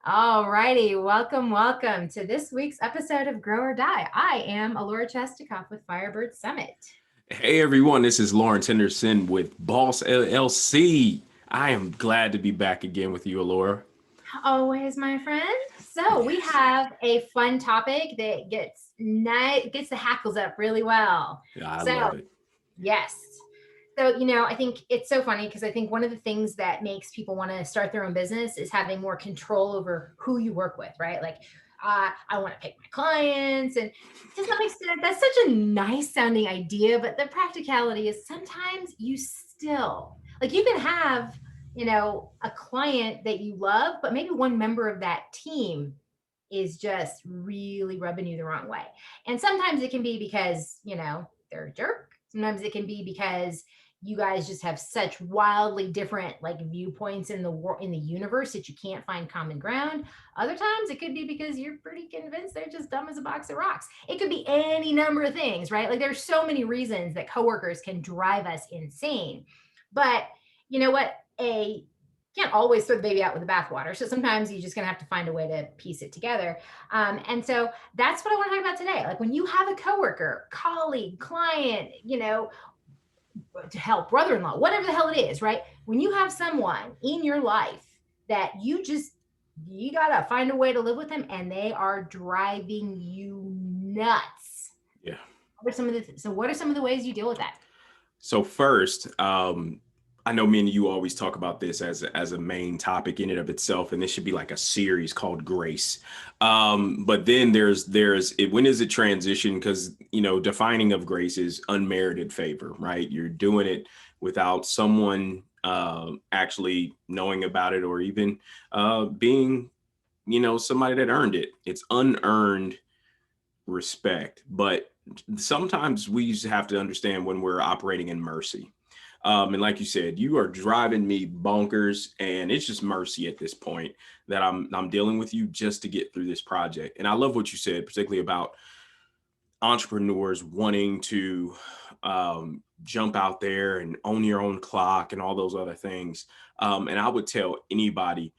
All righty. Welcome to this week's episode of Grow or Die. I am Alora Chestikoff with Firebird Summit. Hey everyone, this is Lawrence Henderson with Boss LLC. I am glad to be back again with you, Alora. Always, my friend. So we Yes. have a fun topic that gets the hackles up really well. Yeah, I So love it. yes. So, I think it's so funny because I think one of the things that makes people want to start their own business is having more control over who you work with, right? Like, I want to pick my clients. And to some extent, that's such a nice sounding idea. But the practicality is sometimes you can have, a client that you love, but maybe one member of that team is just really rubbing you the wrong way. And sometimes it can be because, they're a jerk. Sometimes it can be because you guys just have such wildly different like viewpoints in the world, in the universe, that you can't find common ground. Other times it could be because you're pretty convinced they're just dumb as a box of rocks. It could be any number of things, right? Like there's so many reasons that coworkers can drive us insane. But you know what? A Can't always throw the baby out with the bathwater. So sometimes you're just going to have to find a way to piece it together. And so that's what I want to talk about today. Like when you have a coworker, colleague, client, to help, brother-in-law, whatever the hell it is, right? When you have someone in your life that you gotta find a way to live with them and they are driving you nuts. Yeah. What are some of the ways you deal with that? So first, I know me and you always talk about this as a main topic in and of itself, and this should be like a series called Grace. But then when is it transition? Because defining of grace is unmerited favor, right? You're doing it without someone actually knowing about it or even being somebody that earned it. It's unearned respect, but sometimes we just have to understand when we're operating in mercy. And like you said, you are driving me bonkers, and it's just mercy at this point that I'm dealing with you just to get through this project. And I love what you said, particularly about entrepreneurs wanting to jump out there and own your own clock and all those other things. And I would tell anybody,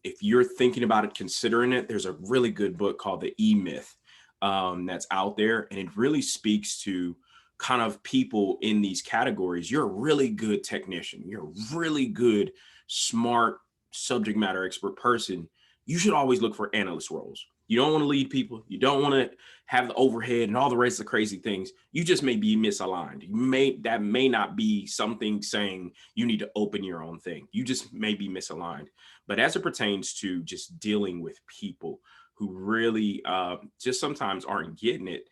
if you're thinking about it, considering it, there's a really good book called The E-Myth that's out there, and it really speaks to kind of people in these categories. You're a really good technician. You're a really good, smart subject matter expert person. You should always look for analyst roles. You don't want to lead people. You don't want to have the overhead and all the rest of the crazy things. You just may be misaligned. That may not be something saying you need to open your own thing. You just may be misaligned. But as it pertains to just dealing with people who really just sometimes aren't getting it,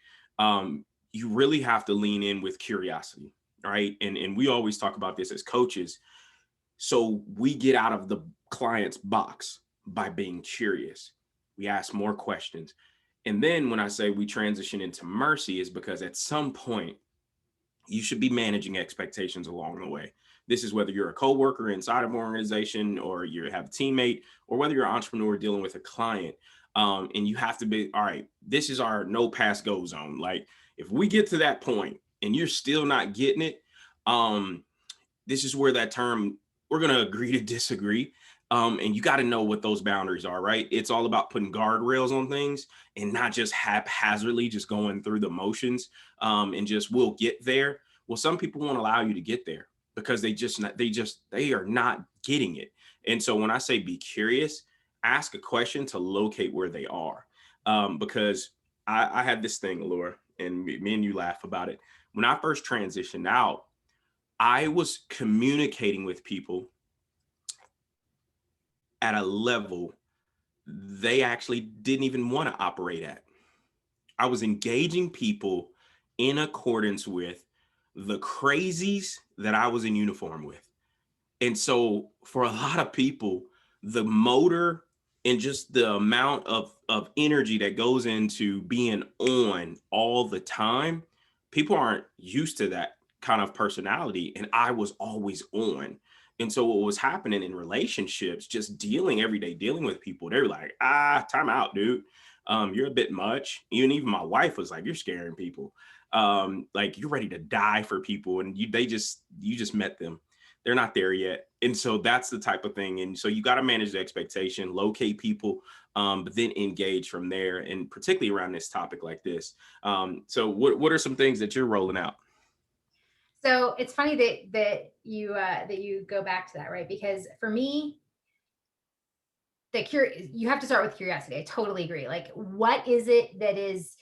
you really have to lean in with curiosity, right? And we always talk about this as coaches. So we get out of the client's box by being curious. We ask more questions. And then when I say we transition into mercy is because at some point you should be managing expectations along the way. This is whether you're a coworker inside of an organization or you have a teammate or whether you're an entrepreneur dealing with a client. And you have to be, all right, this is our no pass go zone. Like if we get to that point and you're still not getting it, this is where that term, we're going to agree to disagree. And you got to know what those boundaries are, right? It's all about putting guardrails on things and not just haphazardly just going through the motions and just we'll get there. Well, some people won't allow you to get there because they are not getting it. And so when I say be curious, ask a question to locate where they are. Because I had this thing, Laura, and me and you laugh about it. When I first transitioned out, I was communicating with people at a level they actually didn't even want to operate at. I was engaging people in accordance with the crazies that I was in uniform with. And so for a lot of people, the motor and just the amount of energy that goes into being on all the time, people aren't used to that kind of personality. And I was always on. And so what was happening in relationships, just dealing every day, dealing with people, they're like, time out, dude. You're a bit much. Even my wife was like, you're scaring people. Like you're ready to die for people. And you just met them. They're not there yet. And so that's the type of thing. And so you got to manage the expectation, locate people, but then engage from there. And particularly around this topic like this. So what are some things that you're rolling out? So it's funny that you go back to that, right? Because for me, you have to start with curiosity. I totally agree. Like, what is it that is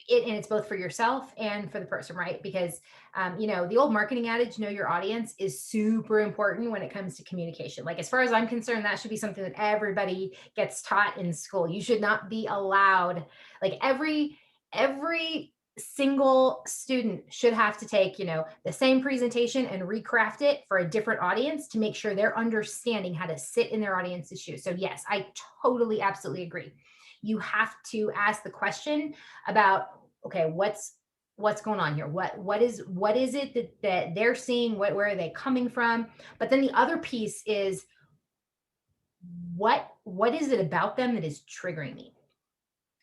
it, and it's both for yourself and for the person, right? Because the old marketing adage, know your audience, is super important when it comes to communication. Like, as far as I'm concerned, that should be something that everybody gets taught in school. You should not be allowed, like, every single student should have to take, the same presentation and recraft it for a different audience to make sure they're understanding how to sit in their audience's shoes. So yes, I totally absolutely agree. You have to ask the question about, okay, what's going on here? What is it that they're seeing? Where are they coming from? But then the other piece is, what is it about them that is triggering me?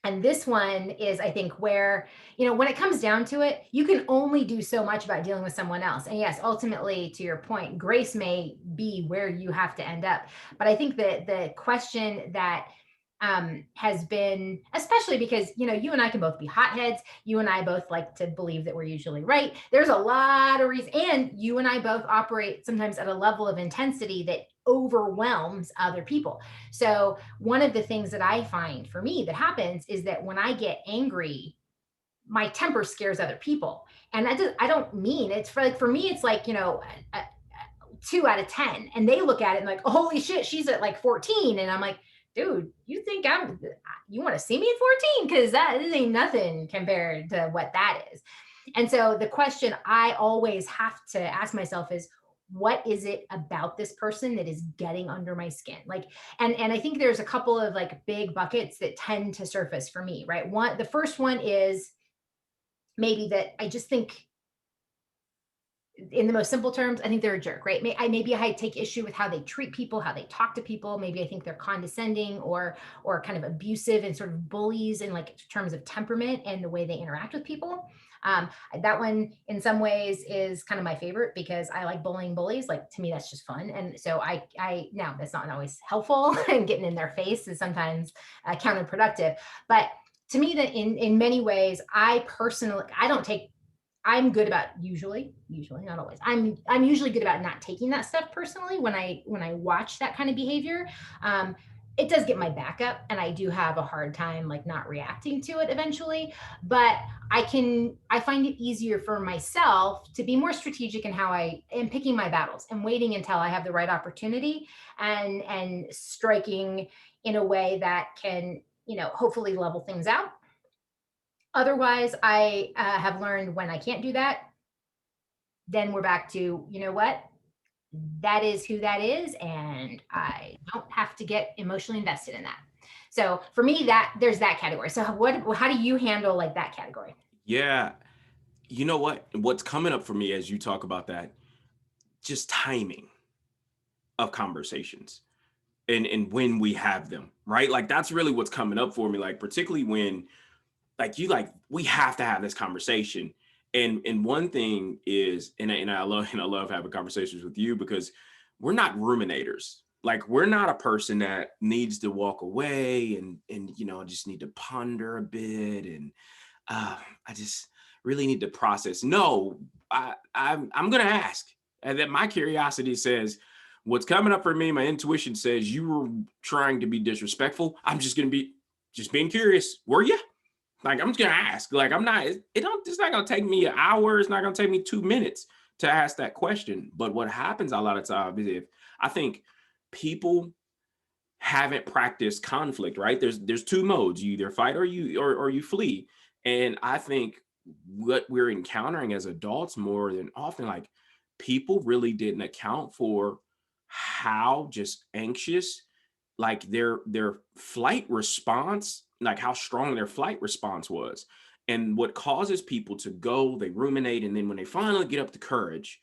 And this one is, I think, where, when it comes down to it, you can only do so much about dealing with someone else. And yes, ultimately, to your point, grace may be where you have to end up. But I think that the question that has been, especially because, you and I can both be hotheads. You and I both like to believe that we're usually right. There's a lot of reasons. And you and I both operate sometimes at a level of intensity that overwhelms other people. So one of the things that I find for me that happens is that when I get angry, my temper scares other people. And I don't mean it's for me, it's like, a 2 out of 10. And they look at it and like, holy shit, she's at like 14. And I'm like, dude, you want to see me at 14? Because this ain't nothing compared to what that is. And so the question I always have to ask myself is, what is it about this person that is getting under my skin? Like, and I think there's a couple of like big buckets that tend to surface for me, right? The first one is maybe that I just think, in the most simple terms, I think they're a jerk, right? Maybe I take issue with how they treat people, how they talk to people. Maybe I think they're condescending or kind of abusive and sort of bullies in like terms of temperament and the way they interact with people. Um, that one, in some ways, is kind of my favorite because I like bullying bullies. Like, to me, that's just fun, and so I now that's not always helpful, and getting in their face is sometimes counterproductive. But to me, that in many ways, I personally, I don't take I'm good about, usually, not always. I'm usually good about not taking that stuff personally when I watch that kind of behavior. Um, it does get my back up, and I do have a hard time like not reacting to it eventually. But I find it easier for myself to be more strategic in how I am picking my battles and waiting until I have the right opportunity, and striking in a way that can, hopefully level things out. Otherwise, I have learned when I can't do that, then we're back to, what? That is who that is, and I don't have to get emotionally invested in that. So for me, that there's that category. So how do you handle like that category? Yeah. You know what? What's coming up for me as you talk about that, just timing of conversations and when we have them, right? Like that's really what's coming up for me. Like, particularly when like we have to have this conversation. And one thing is, and I love having conversations with you because we're not ruminators. Like, we're not a person that needs to walk away and just need to ponder a bit and I just really need to process. No, I'm gonna ask. And then my curiosity says, what's coming up for me, my intuition says you were trying to be disrespectful. I'm just gonna be just being curious. Were you? Like, I'm just gonna ask. Like, I'm not, it's not gonna take me an hour, it's not gonna take me 2 minutes to ask that question. But what happens a lot of times is, if I think people haven't practiced conflict, right? There's two modes. You either fight or you flee. And I think what we're encountering as adults more than often, like, people really didn't account for how just anxious, like their flight response, like how strong their flight response was. And what causes people to go, they ruminate, and then when they finally get up the courage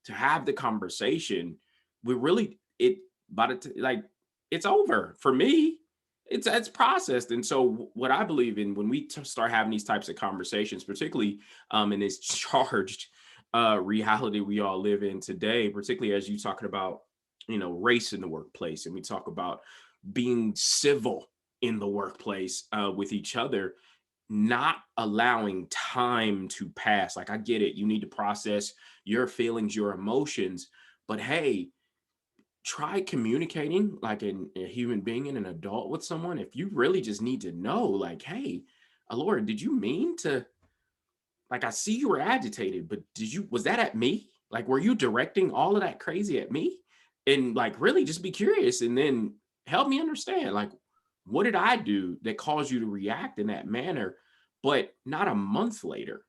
to have the conversation, we really it by the like it's over for me. It's processed. And so what I believe in, when we start having these types of conversations, particularly in this charged reality we all live in today, particularly as you talking about race in the workplace, and we talk about being civil in the workplace with each other, not allowing time to pass. Like, I get it. You need to process your feelings, your emotions, but hey, try communicating like a human being and an adult with someone. If you really just need to know, like, hey, Alora, did you mean to, like, I see you were agitated, but was that at me? Like, were you directing all of that crazy at me? And like, really just be curious and then help me understand, like, what did I do that caused you to react in that manner, but not a month later?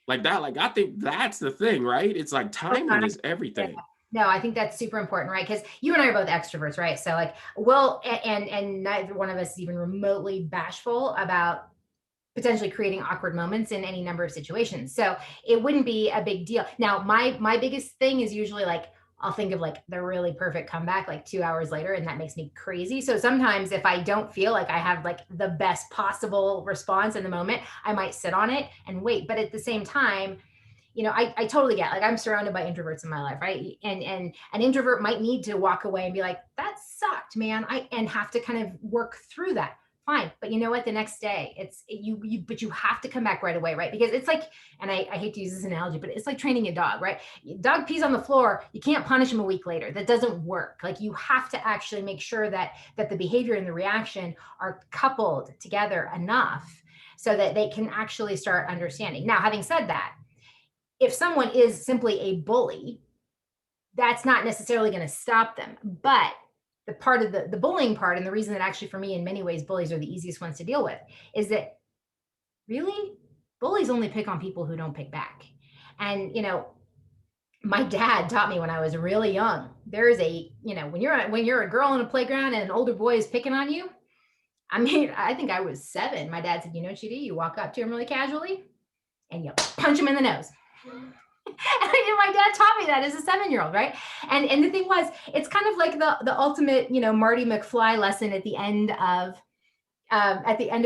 Like that, like, I think that's the thing, right? It's like timing is Yeah. everything. No, I think that's super important, right? Because you and I are both extroverts, right? So like, well, and neither one of us is even remotely bashful about potentially creating awkward moments in any number of situations. So it wouldn't be a big deal. Now, my biggest thing is usually like I'll think of like the really perfect comeback like 2 hours later, and that makes me crazy. So sometimes if I don't feel like I have like the best possible response in the moment, I might sit on it and wait. But at the same time, I totally get like I'm surrounded by introverts in my life, right? And an introvert might need to walk away and be like, that sucked, man. And have to kind of work through that. Fine. But you know what? The next day, but you have to come back right away, right? Because it's like, and I hate to use this analogy, but it's like training a dog, right? Dog pees on the floor. You can't punish him a week later. That doesn't work. Like you have to actually make sure that the behavior and the reaction are coupled together enough so that they can actually start understanding. Now, having said that, if someone is simply a bully, that's not necessarily going to stop them. But the part of the bullying part, and the reason that actually for me, in many ways, bullies are the easiest ones to deal with, is that really bullies only pick on people who don't pick back. And my dad taught me when I was really young. There is when you're a girl in a playground and an older boy is picking on you. I mean, I think I was 7. My dad said, "You know what you do? You walk up to him really casually and you punch him in the nose." My dad taught me that as a 7-year-old, right? And the thing was, it's kind of like the ultimate, Marty McFly lesson at the end of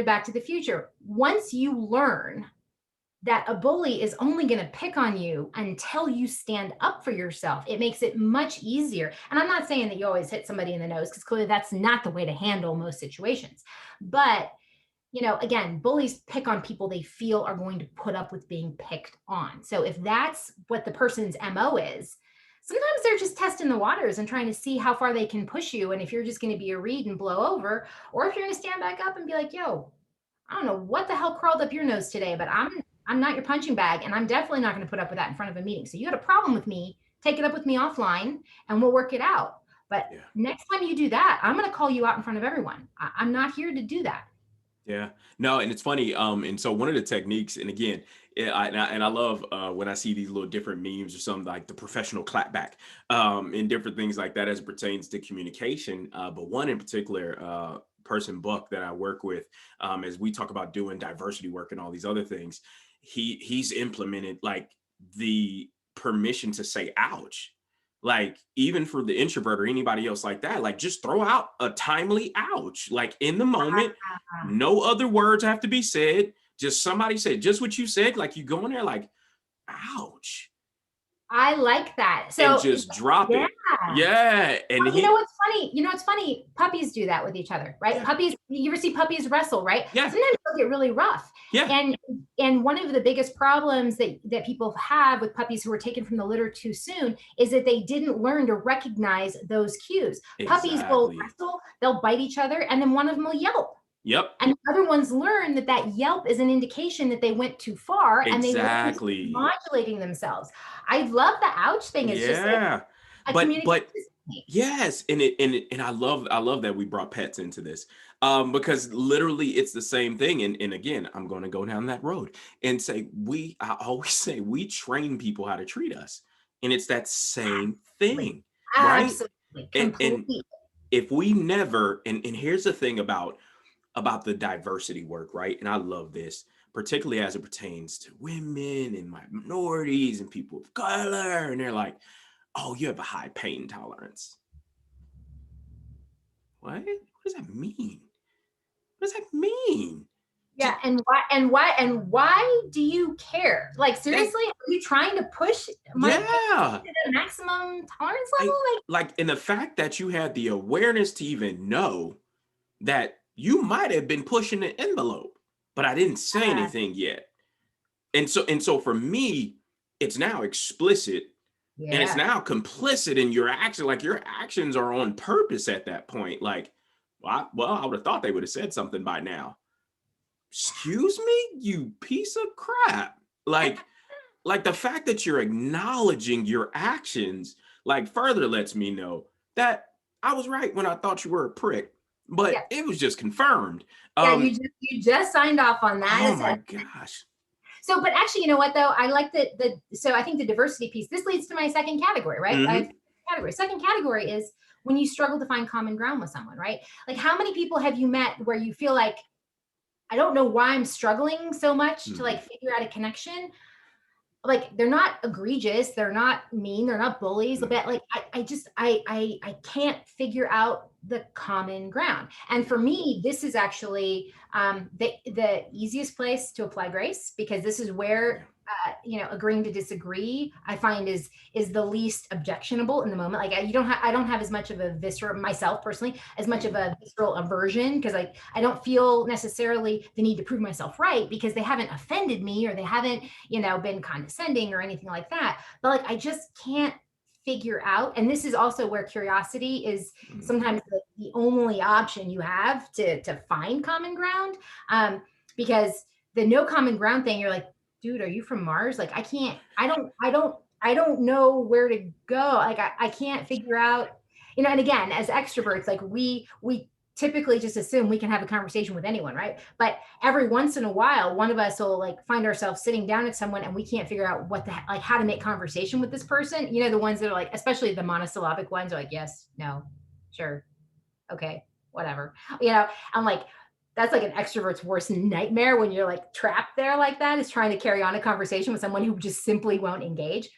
Back to the Future. Once you learn that a bully is only going to pick on you until you stand up for yourself, it makes it much easier. And I'm not saying that you always hit somebody in the nose, because clearly that's not the way to handle most situations. But again, bullies pick on people they feel are going to put up with being picked on. So if that's what the person's MO is, sometimes they're just testing the waters and trying to see how far they can push you. And if you're just going to be a reed and blow over, or if you're going to stand back up and be like, yo, I don't know what the hell crawled up your nose today, but I'm not your punching bag, and I'm definitely not going to put up with that in front of a meeting. So you got a problem with me, take it up with me offline and we'll work it out. But Yeah. next time you do that, I'm going to call you out in front of everyone. I'm not here to do that. Yeah, no, and it's funny. And so one of the techniques, and again, I love when I see these little different memes or something like the professional clapback, and different things like that as it pertains to communication. But one in particular, person Buck that I work with, as we talk about doing diversity work and all these other things, he's implemented like the permission to say "ouch." Like, even for the introvert or anybody else like that, like, just throw out a timely ouch, like, in the moment. No other words have to be said. Just somebody said just what you said. Like, you go in there like, ouch, I like that. and So, just drop yeah. it. Yeah. And Well, you know what's funny? You know what's funny? Puppies do that with each other, right? yeah, Puppies, you ever see puppies wrestle, right? yeah, Sometimes they'll get really rough. yeah, And one of the biggest problems that people have with puppies who were taken from the litter too soon is that they didn't learn to recognize those cues. Puppies will exactly. wrestle, they'll bite each other, and then one of them will yelp. Yep, And the other ones learn that yelp is an indication that they went too far, and they learn to start exactly. modulating themselves. I love the ouch thing. It's just Yeah. a communication But technique. yes, and I love that we brought pets into this. Because literally it's the same thing. And again, I'm going to go down that road and say I always say we train people how to treat us. And it's that same Absolutely. thing, right? Absolutely. And Completely. if we never, and here's the thing about the diversity work, right? And I love this, particularly as it pertains to women and minorities and people of color. And they're like, oh, you have a high pain tolerance. What? What does that mean? What does that mean? Yeah. and why do you care? Like, seriously, are you trying to push my Yeah. to the maximum tolerance I, level? like, in the fact that you had the awareness to even know that you might have been pushing the envelope, but I didn't say anything yet. And so for me, it's now explicit, and it's Yeah. now complicit in your action. Like, your actions are on purpose at that point. Like, I would have thought they would have said something by now. Excuse me, you piece of crap. Like the fact that you're acknowledging your actions, like, further lets me know that I was right when I thought you were a prick, Yeah. but it was just confirmed. Yeah, Um, you just signed off on that oh my assessment. gosh. So, but actually, you know what though? I like so I think the diversity piece, this leads to my second category, right? I have Mm-hmm. category. Second category is when you struggle to find common ground with someone, right? Like, how many people have you met where you feel like, I don't know why I'm struggling so much to Mm-hmm. like figure out a connection? Like, they're not egregious, they're not mean, they're not bullies, Mm-hmm. but like I can't figure out the common ground. And Yeah. for me, this is actually the easiest place to apply grace, because this is Yeah. where agreeing to disagree, I find, is the least objectionable in the moment. Like, I don't have as much of a visceral, myself personally, as much of Mm-hmm. a visceral aversion, because like I don't feel necessarily the need to prove myself right, because they haven't offended me, or they haven't been condescending or anything like that. But like, I just can't figure out. And this is also where curiosity is Mm-hmm. sometimes the only option you have to find common ground. Because the no common ground thing, you're like, dude, are you from Mars? Like, I don't know where to go. Like, I can't figure out, and again, as extroverts, like we typically just assume we can have a conversation with anyone, right? But every once in a while, one of us will like find ourselves sitting down with someone and we can't figure out like how to make conversation with this person. The ones that are like, especially the monosyllabic ones, are like, yes, no, sure, okay, whatever. I'm like, that's like an extrovert's worst nightmare, when you're like trapped there like that, is trying to carry on a conversation with someone who just simply won't engage.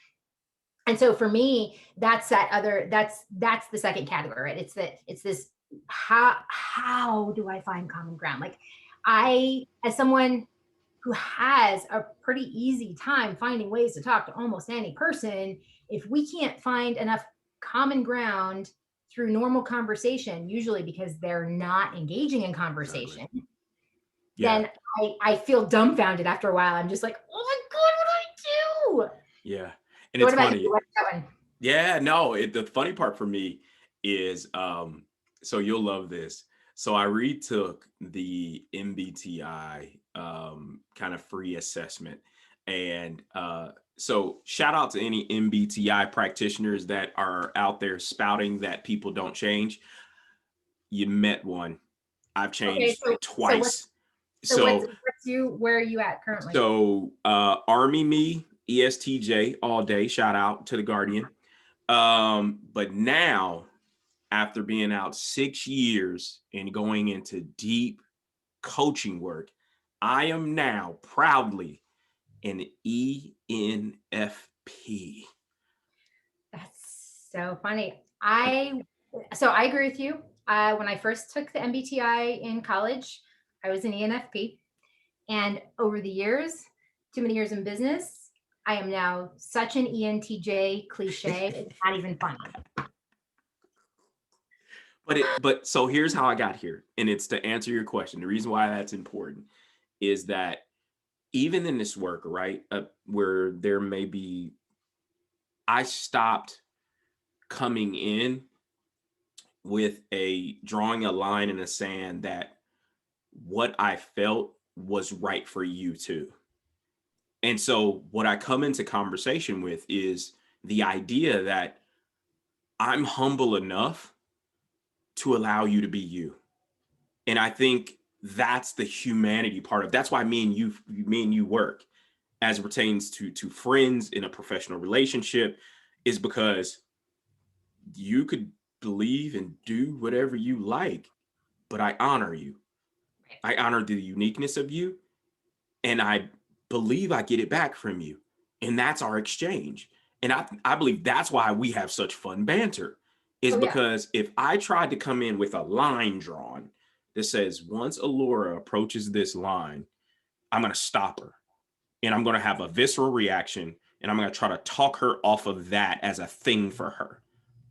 And so for me, that's the second category, right? It's this, how do I find common ground? Like, I, as someone who has a pretty easy time finding ways to talk to almost any person, if we can't find enough common ground through normal conversation, usually because they're not engaging in Exactly. conversation, Yeah. then I feel dumbfounded after a while. I'm just like, oh my God, what do I do? Yeah. And So it's what about you? funny. What's that one? Yeah, no, the funny part for me is, so you'll love this. So I retook the MBTI kind of free assessment. And so shout out to any MBTI practitioners that are out there spouting that people don't change. You met one. I've Okay, changed so what's twice. so what's So what's you where are you at currently? Army me, ESTJ all day. Shout out to the Guardian. But now, after being out 6 years and going into deep coaching work, I am now proudly an ENFP. That's so funny. I agree with you. When I first took the MBTI in college, I was an ENFP, and over the years, too many years in business, I am now such an ENTJ cliche. It's not even funny. But so here's how I got here, and it's to answer your question. The reason why that's important is that even in this work, right, where there may be, I stopped coming in with a drawing a line in the sand that what I felt was right for you too. And so what I come into conversation with is the idea that I'm humble enough to allow you to be you. And I think that's the humanity part of, that's why me and you work as it pertains to friends in a professional relationship, is because you could believe and do whatever you like, but I honor you. I honor the uniqueness of you, and I believe I get it back from you. And that's our exchange. And I believe that's why we have such fun banter, is Oh yeah. because if I tried to come in with a line drawn that says, once Allura approaches this line, I'm going to stop her and I'm going to have a visceral reaction and I'm going to try to talk her off of that as a thing for her.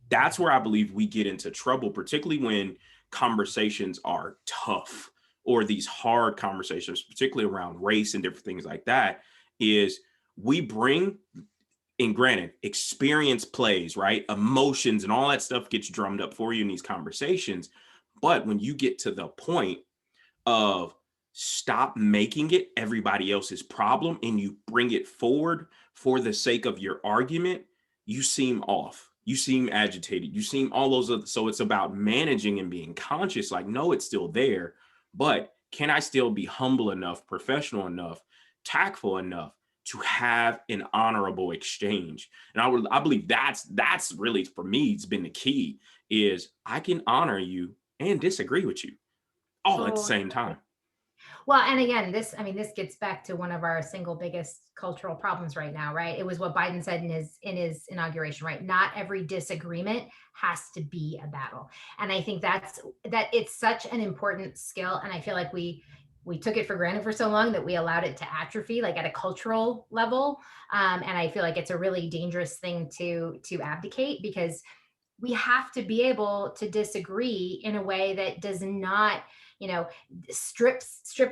That's where I believe we get into trouble, particularly when conversations are tough or these hard conversations, particularly around race and different things like that, is we bring, and granted, experience plays, right? Emotions and all that stuff gets drummed up for you in these conversations. But when you get to the point of stop making it everybody else's problem and you bring it forward for the sake of your argument, you seem off. You seem agitated. You seem all those other. So it's about managing and being conscious. Like, no, it's still there, but can I still be humble enough, professional enough, tactful enough to have an honorable exchange? And I believe that's really, for me, it's been the key, is I can honor you and disagree with you all at the Oh, same time. well, and again, this gets back to one of our single biggest cultural problems right now, right? It was what Biden said in his inauguration, right? Not every disagreement has to be a battle. And I think that it's such an important skill. And I feel like we took it for granted for so long that we allowed it to atrophy, like at a cultural level. And I feel like it's a really dangerous thing to abdicate, because we have to be able to disagree in a way that does not, you know, strip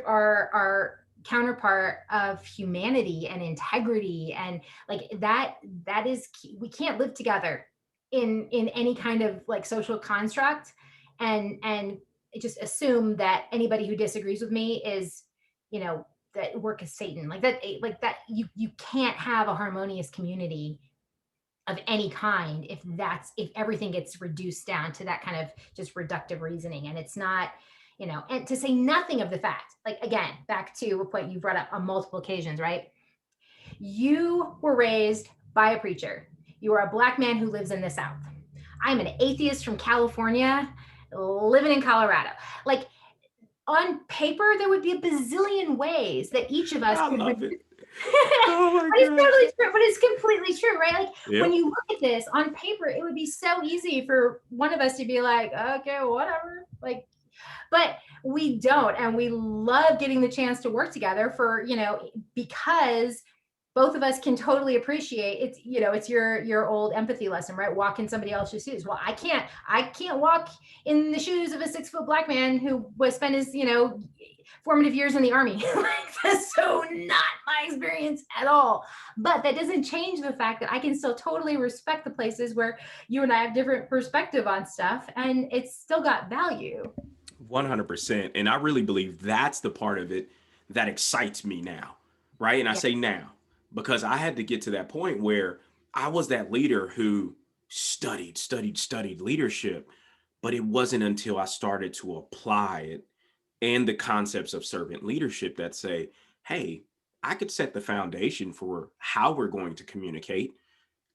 our counterpart of humanity and integrity. And like that is key. We can't live together in any kind of like social construct and just assume that anybody who disagrees with me is, you know, that work is Satan. Like that you can't have a harmonious community of any kind if everything gets reduced down to that kind of just reductive reasoning. And it's not, you know, and to say nothing of the fact, like, again, back to a point you brought up on multiple occasions, right? You were raised by a preacher. You are a Black man who lives in the South. I'm an atheist from California living in Colorado. Like, on paper, there would be a bazillion ways that each of us I could love it. Oh my but it's gosh. totally true. But it's completely true, right? Like, when Yep. you look at this on paper, it would be so easy for one of us to be like, okay, whatever. Like, but we don't, and we love getting the chance to work together for, you know, because both of us can totally appreciate it's, you know, it's your old empathy lesson, right? Walk in somebody else's shoes. Well, I can't walk in the shoes of a 6 foot Black man who was spent his, you know, formative years in the army. Like, that's so not my experience at all. But that doesn't change the fact that I can still totally respect the places where you and I have different perspective on stuff, and it's still got value. 100%. And I really believe that's the part of it that excites me now, right? And I Yeah. say now because I had to get to that point where I was that leader who studied leadership, but it wasn't until I started to apply it and the concepts of servant leadership that say, hey, I could set the foundation for how we're going to communicate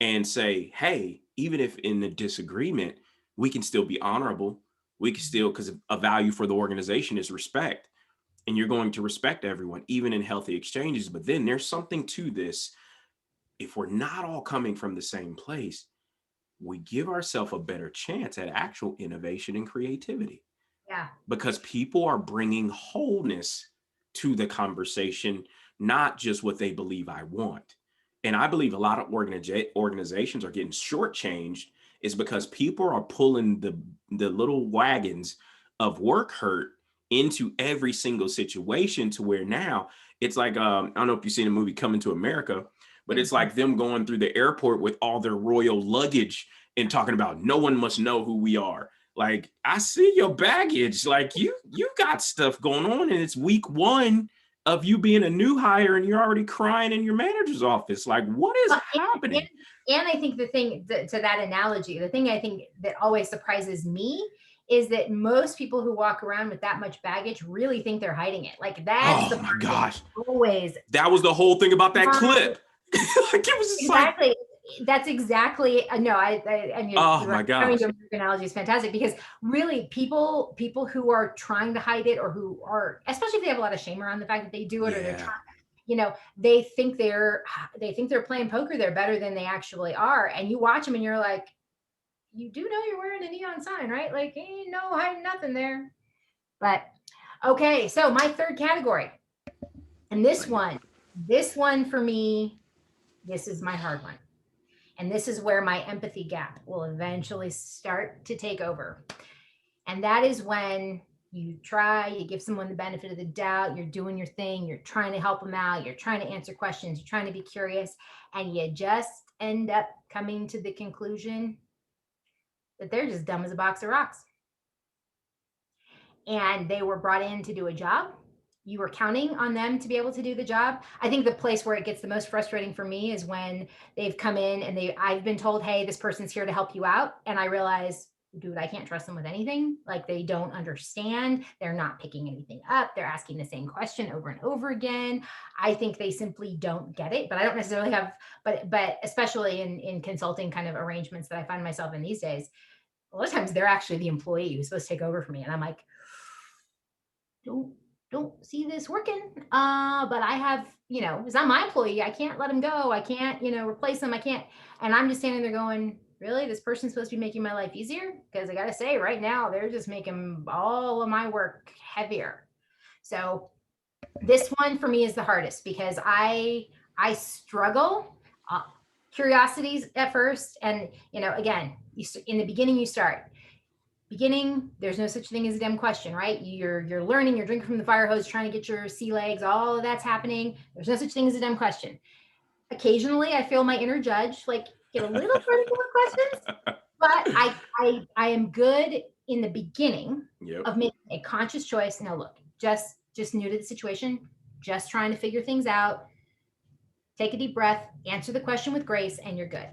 and say, hey, even if in the disagreement, we can still be honorable. We can still, because a value for the organization is respect. And you're going to respect everyone, even in healthy exchanges. But then there's something to this. If we're not all coming from the same place, we give ourselves a better chance at actual innovation and creativity Yeah. because people are bringing wholeness to the conversation, not just what they believe I want. And I believe a lot of organizations are getting shortchanged is because people are pulling the little wagons of work hurt into every single situation to where now it's like, I don't know if you've seen the movie Coming to America, but it's Mhm. like them going through the airport with all their royal luggage and talking about no one must know who we are. Like, I see your baggage. Like, you got stuff going on, and it's week one of you being a new hire, and you're already crying in your manager's office. Like, what is Well, happening? and I think the thing to that analogy, the thing I think that always surprises me is that most people who walk around with that much baggage really think they're hiding it. Like, that's Oh the my part that gosh, always that was the whole thing about that clip. Like, it was just like, exactly. That's exactly no. I mean, oh you're right. my Having gosh. your analogy is fantastic because really, people who are trying to hide it or who are, especially if they have a lot of shame around the fact that they do it or they're Yeah. trying, you know, they think they're playing poker. They're better than they actually are, and you watch them and you're like, you do know you're wearing a neon sign, right? Like, ain't no hiding nothing there. But okay, so my third category, And this one for me, this is my hard one. And this is where my empathy gap will eventually start to take over. And that is when you give someone the benefit of the doubt, you're doing your thing, you're trying to help them out, you're trying to answer questions, you're trying to be curious, and you just end up coming to the conclusion that they're just dumb as a box of rocks. And they were brought in to do a job. You were counting on them to be able to do the job. I think the place where it gets the most frustrating for me is when they've come in and I've been told, hey, this person's here to help you out. And I realize, dude, I can't trust them with anything. Like, they don't understand. They're not picking anything up. They're asking the same question over and over again. I think they simply don't get it, but I don't necessarily have, but especially in consulting kind of arrangements that I find myself in these days, a lot of times they're actually the employee who's supposed to take over for me. And I'm like, don't see this working. But I have, it's not my employee. I can't let him go. I can't, replace him. I can't. And I'm just standing there going, really? This person's supposed to be making my life easier? Because I got to say right now, they're just making all of my work heavier. So this one for me is the hardest because I struggle. Curiosities at first. And, again, in the beginning, you start. Beginning, there's no such thing as a dumb question, right? You're learning, you're drinking from the fire hose, trying to get your sea legs, all of that's happening. There's no such thing as a dumb question. Occasionally, I feel my inner judge, like, get a little critical with questions, but I am good in the beginning of making a conscious choice. Now, look, just new to the situation, just trying to figure things out. Take a deep breath, answer the question with grace, and you're good.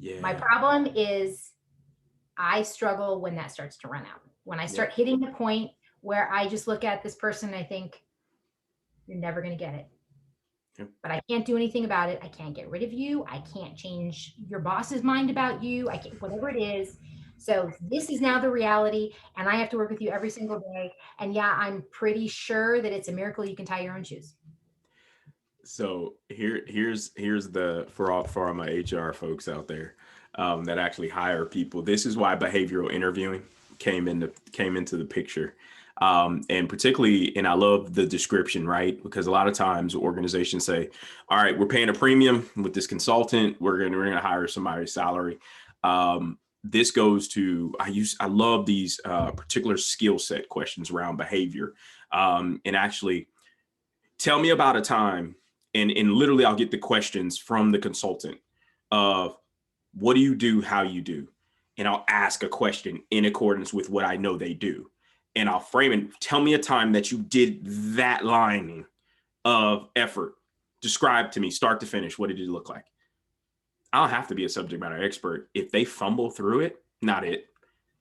Yeah. My problem is I struggle when that starts to run out. When I start hitting the point where I just look at this person and I think, you're never going to get it. Yep. But I can't do anything about it. I can't get rid of you. I can't change your boss's mind about you. I can't, whatever it is. So this is now the reality, and I have to work with you every single day. And yeah, I'm pretty sure that it's a miracle you can tie your own shoes. So here's the for all my HR folks out there that actually hire people. This is why behavioral interviewing came into the picture. And particularly, and I love the description, right? Because a lot of times organizations say, all right, we're paying a premium with this consultant. We're going to hire somebody's salary. This goes to, I love these particular skill set questions around behavior. And actually tell me about a time, and literally I'll get the questions from the consultant of what do you do, how you do? And I'll ask a question in accordance with what I know they do. And I'll frame it. Tell me a time that you did that line of effort. Describe to me, start to finish. What did it look like? I don't have to be a subject matter expert. If they fumble through it, not it.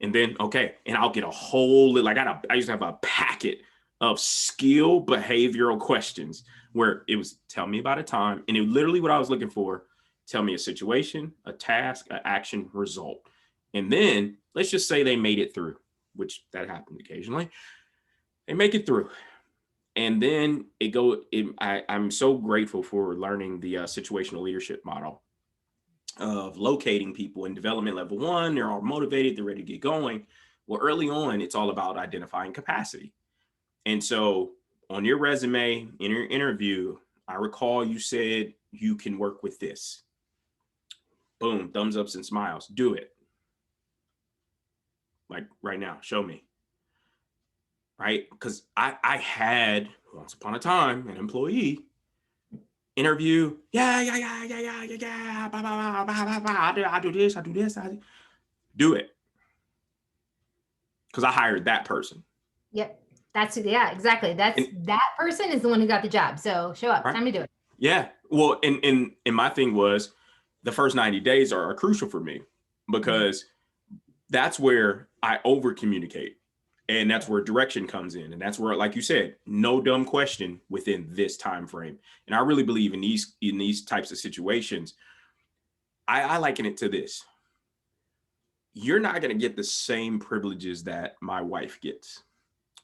And then, okay. And I'll get a whole, I used to have a packet of skill behavioral questions where it was, tell me about a time. And it literally what I was looking for, tell me a situation, a task, an action, result. And then let's just say they made it through, which that happened occasionally. They make it through. And then I'm so grateful for learning the situational leadership model of locating people in development level 1. They're all motivated. They're ready to get going. Well, early on, it's all about identifying capacity. And so on your resume, in your interview, I recall you said you can work with this. Boom, thumbs ups and smiles. Do it. Like right now, show me. Right? Because I had, once upon a time, an employee interview. Yeah. Blah, blah, blah, blah. I do this. Do it. Because I hired that person. Yep. Exactly. That person is the one who got the job. So show up. Right? Time to do it. Yeah. Well, and my thing was the first 90 days are crucial for me because that's where I over communicate. And that's where direction comes in. And that's where, like you said, no dumb question within this time frame. And I really believe in these types of situations. I liken it to this. You're not going to get the same privileges that my wife gets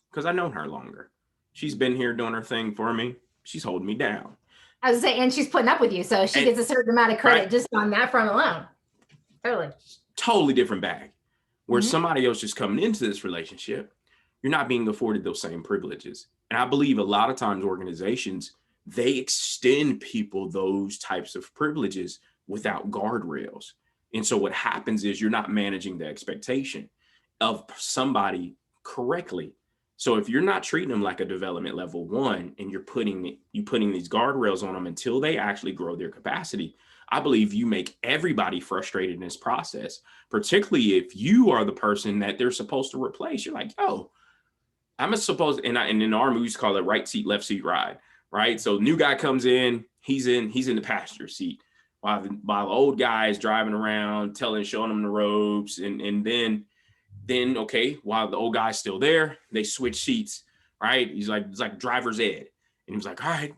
because I've known her longer. She's been here doing her thing for me. She's holding me down. I was saying, and she's putting up with you. So she gets a certain amount of credit just on that front alone. Totally different bag. Where somebody else just coming into this relationship, you're not being afforded those same privileges. And I believe a lot of times organizations, they extend people those types of privileges without guardrails. And so what happens is you're not managing the expectation of somebody correctly. So if you're not treating them like a development level one, and you putting these guardrails on them until they actually grow their capacity, I believe you make everybody frustrated in this process, particularly if you are the person that they're supposed to replace. You're like, yo, I'm supposed, and in our movies call it right seat, left seat ride, right? So new guy comes in, he's in the passenger seat, while the old guy is driving around, showing him the ropes, and then okay, while the old guy's still there, they switch seats, right? It's like driver's ed, and he was like, all right,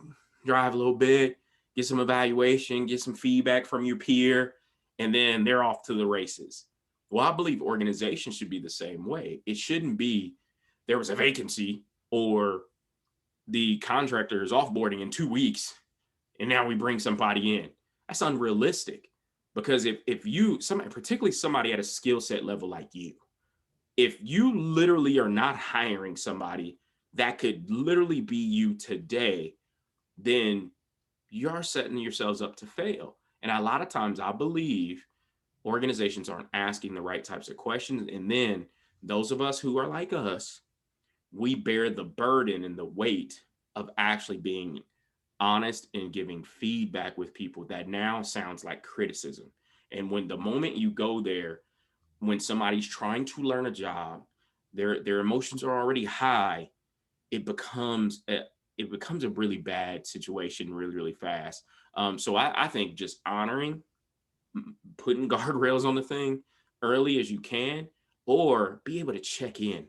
drive a little bit, get some evaluation, get some feedback from your peer, and then they're off to the races. Well, I believe organizations should be the same way. It shouldn't be there was a vacancy, or the contractor is offboarding in 2 weeks and now we bring somebody in. That's unrealistic, because if you somebody, particularly somebody at a skill set level like you, if you literally are not hiring somebody that could literally be you today, then you're setting yourselves up to fail. And a lot of times I believe organizations aren't asking the right types of questions. And then those of us who are like us, we bear the burden and the weight of actually being honest and giving feedback with people that now sounds like criticism. And when the moment you go there, when somebody's trying to learn a job, their emotions are already high, it becomes a really bad situation really, really fast. So I think just honoring, putting guardrails on the thing early as you can, or be able to check in,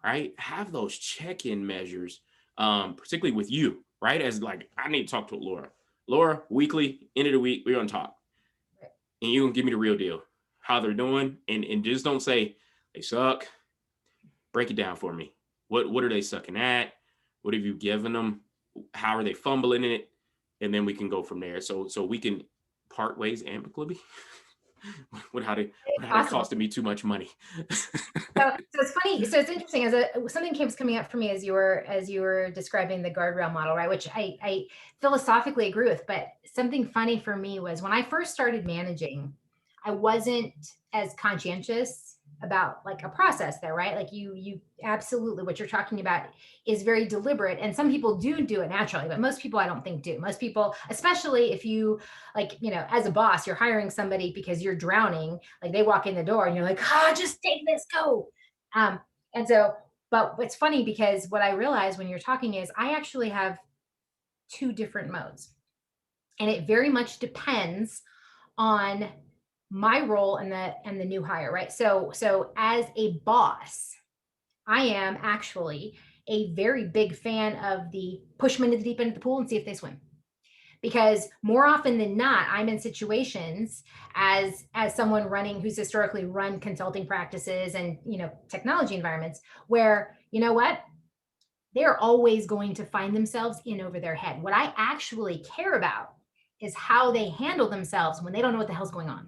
right? Have those check-in measures, particularly with you, right? As like, I need to talk to Laura. Laura, weekly, end of the week, we're gonna talk. And you can give me the real deal, how they're doing. And just don't say they suck. Break it down for me. What are they sucking at? What have you given them? How are they fumbling in it? And then we can go from there. So we can part ways amicably without it Possible. costing me too much money. So it's funny. So it's interesting. Something keeps coming up for me as you were describing the guardrail model, right? Which I philosophically agree with. But something funny for me was when I first started managing, I wasn't as conscientious about like a process there, right? Like you absolutely, what you're talking about is very deliberate, and some people do it naturally, but most people I don't think do. Most people, especially if you like, as a boss, you're hiring somebody because you're drowning, like they walk in the door and you're like, just take this, go. Um, and so, but it's funny because what I realized when you're talking is I actually have two different modes, and it very much depends on my role and the new hire, right? So as a boss, I am actually a very big fan of the push them into the deep end of the pool and see if they swim, because more often than not, I'm in situations as someone running who's historically run consulting practices and technology environments where what, they're always going to find themselves in over their head. What I actually care about is how they handle themselves when they don't know what the hell's going on.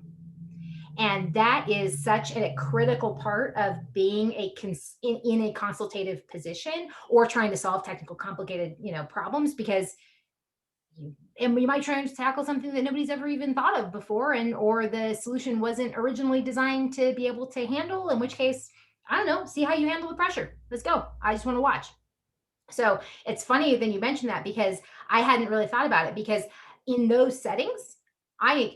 And that is such a critical part of being in a consultative position or trying to solve technical complicated problems, because you might try to tackle something that nobody's ever even thought of before, or the solution wasn't originally designed to be able to handle, in which case, I don't know, see how you handle the pressure. Let's go. I just want to watch. So it's funny that you mentioned that, because I hadn't really thought about it, because in those settings, I've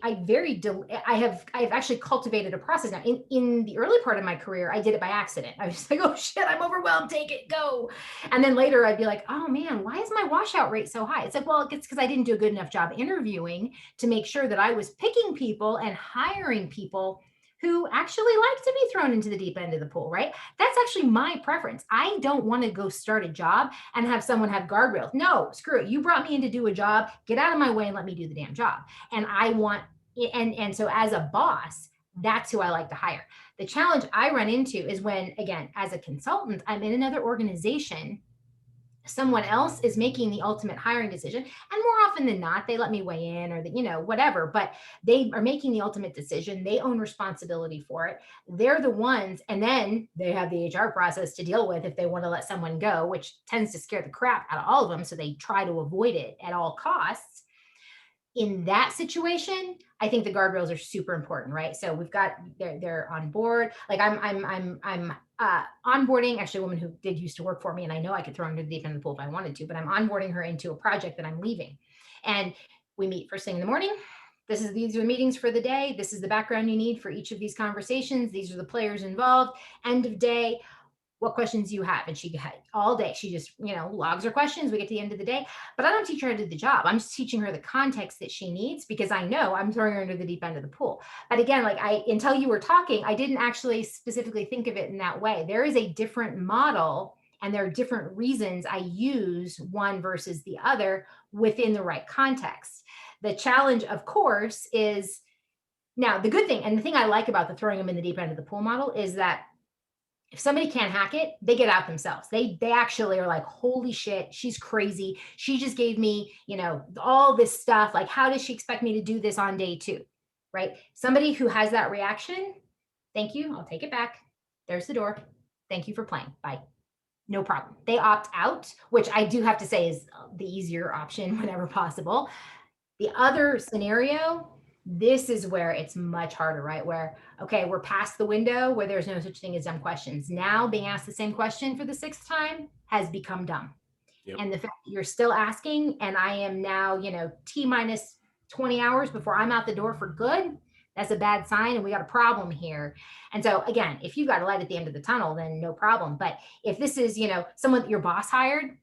actually cultivated a process now. In the early part of my career, I did it by accident. I was just like, oh shit, I'm overwhelmed, take it, go. And then later I'd be like, oh man, why is my washout rate so high? It's like, well, it's because I didn't do a good enough job interviewing to make sure that I was picking people and hiring people who actually like to be thrown into the deep end of the pool, right? That's actually my preference. I don't want to go start a job and have someone have guardrails. No, screw it. You brought me in to do a job. Get out of my way and let me do the damn job. And I want, and so as a boss, that's who I like to hire. The challenge I run into is when, again, as a consultant, I'm in another organization, someone else is making the ultimate hiring decision. And more often than not, they let me weigh in or whatever, but they are making the ultimate decision. They own responsibility for it. They're the ones, and then they have the HR process to deal with if they want to let someone go, which tends to scare the crap out of all of them. So they try to avoid it at all costs. In that situation, I think the guardrails are super important, right? So we've got they're on board. Like I'm onboarding actually a woman who did used to work for me, and I know I could throw her into the deep end of the pool if I wanted to, but I'm onboarding her into a project that I'm leaving, and we meet first thing in the morning. These are the meetings for the day. This is the background you need for each of these conversations. These are the players involved. End of day, what questions you have. And she had all day. She just, logs her questions. We get to the end of the day, but I don't teach her how to do the job. I'm just teaching her the context that she needs because I know I'm throwing her into the deep end of the pool. But again, until you were talking, I didn't actually specifically think of it in that way. There is a different model and there are different reasons I use one versus the other within the right context. The challenge, of course, is now the good thing. And the thing I like about the throwing them in the deep end of the pool model is that if somebody can't hack it, they get out themselves. They actually are like, holy shit, she's crazy. She just gave me, all this stuff. Like, how does she expect me to do this on day 2? Right? Somebody who has that reaction, thank you. I'll take it back. There's the door. Thank you for playing. Bye. No problem. They opt out, which I do have to say is the easier option whenever possible. The other scenario, this is where it's much harder, right? Where, okay, we're past the window where there's no such thing as dumb questions. Now being asked the same question for the 6th time has become dumb. Yep. And the fact that you're still asking, and I am now, T minus 20 hours before I'm out the door for good, that's a bad sign. And we got a problem here. And so again, if you've got a light at the end of the tunnel, then no problem. But if this is, someone that your boss hired,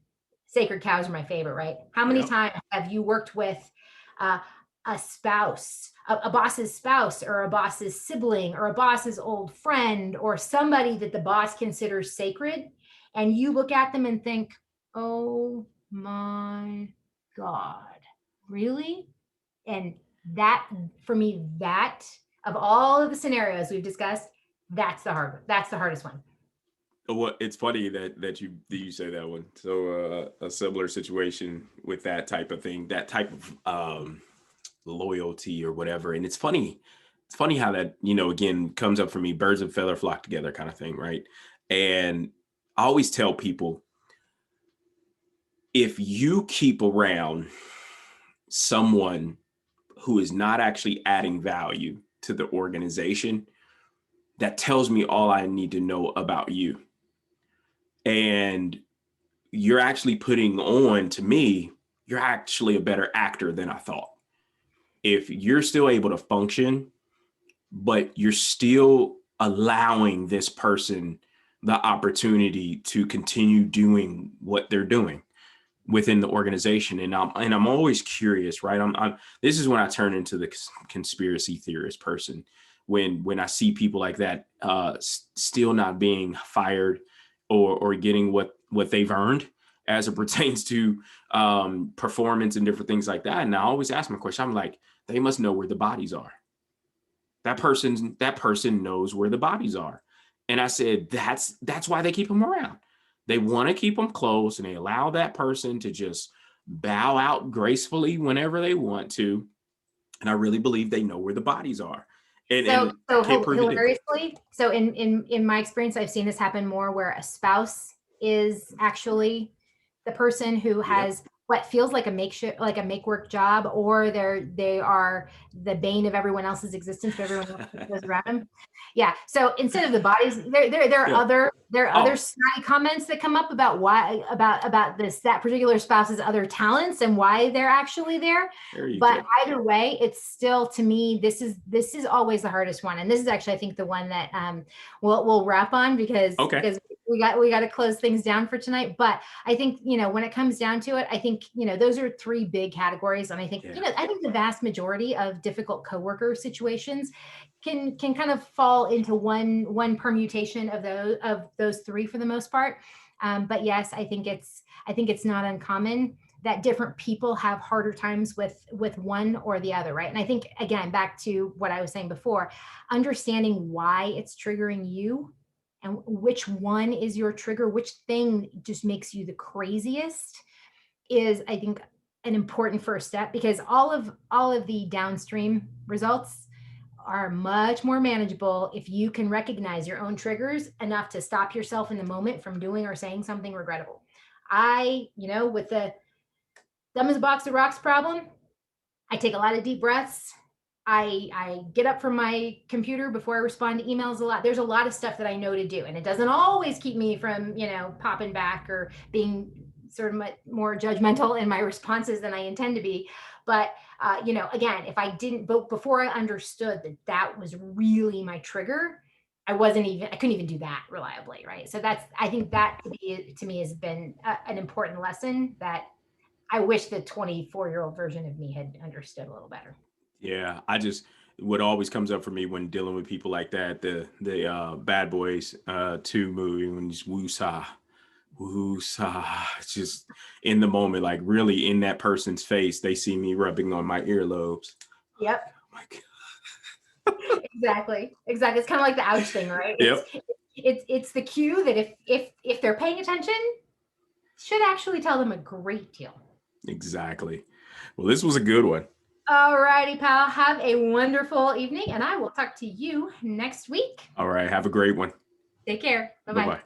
sacred cows are my favorite, right? How many times have you worked with a spouse, a boss's spouse, or a boss's sibling, or a boss's old friend, or somebody that the boss considers sacred, and you look at them and think, oh my God, really? And that, for me, that of all of the scenarios we've discussed, that's the hardest one. Well, it's funny that you say that one. So a similar situation with that type of thing, that type of loyalty or whatever. And it's funny how that, again, comes up for me, birds of feather flock together kind of thing, right? And I always tell people, if you keep around someone who is not actually adding value to the organization, that tells me all I need to know about you. And you're actually putting on, to me, you're actually a better actor than I thought. If you're still able to function, but you're still allowing this person the opportunity to continue doing what they're doing within the organization. And I'm always curious, right? This is when I turn into the conspiracy theorist person, when I see people like that still not being fired or getting what they've earned as it pertains to performance and different things like that. And I always ask my question, I'm like, they must know where the bodies are. That person knows where the bodies are. And I said, that's why they keep them around. They want to keep them close, and they allow that person to just bow out gracefully whenever they want to. And I really believe they know where the bodies are. And so can't prove it hilariously, so in my experience, I've seen this happen more where a spouse is actually the person who has what feels like a makeshift, like a make work job, or they are the bane of everyone else's existence, but everyone else goes around them. Yeah. So instead of the bodies, there are other snide comments that come up about why about that particular spouse's other talents and why they're actually there. But either way, it's still, to me, this is always the hardest one, and this is actually, I think, the one that we'll wrap on because we got to close things down for tonight. But I think, when it comes down to it, I think, those are 3 big categories. And I think, I think the vast majority of difficult coworker situations can kind of fall into one permutation of those 3 for the most part. But yes, I think it's not uncommon that different people have harder times with one or the other, right? And I think, again, back to what I was saying before, understanding why it's triggering you and which one is your trigger, which thing just makes you the craziest, is, I think, an important first step, because all of the downstream results are much more manageable if you can recognize your own triggers enough to stop yourself in the moment from doing or saying something regrettable. With the dumb as a box of rocks problem, I take a lot of deep breaths. I get up from my computer before I respond to emails a lot. There's a lot of stuff that I know to do, and it doesn't always keep me from, popping back or being sort of more judgmental in my responses than I intend to be. But again, if I didn't, but before I understood that that was really my trigger, I couldn't even do that reliably, right? So I think that to me has been an important lesson that I wish the 24-year-old version of me had understood a little better. Yeah, what always comes up for me when dealing with people like that, the Bad Boys 2 movie, when it's woosah, it's just in the moment, like really in that person's face, they see me rubbing on my earlobes. Yep. Oh my God. Exactly. It's kind of like the ouch thing, right? Yep, It's the cue that if they're paying attention, should actually tell them a great deal. exactly. Well, this was a good one. All righty, pal. Have a wonderful evening, and I will talk to you next week. All right, have a great one. Take care. Bye Bye bye. bye.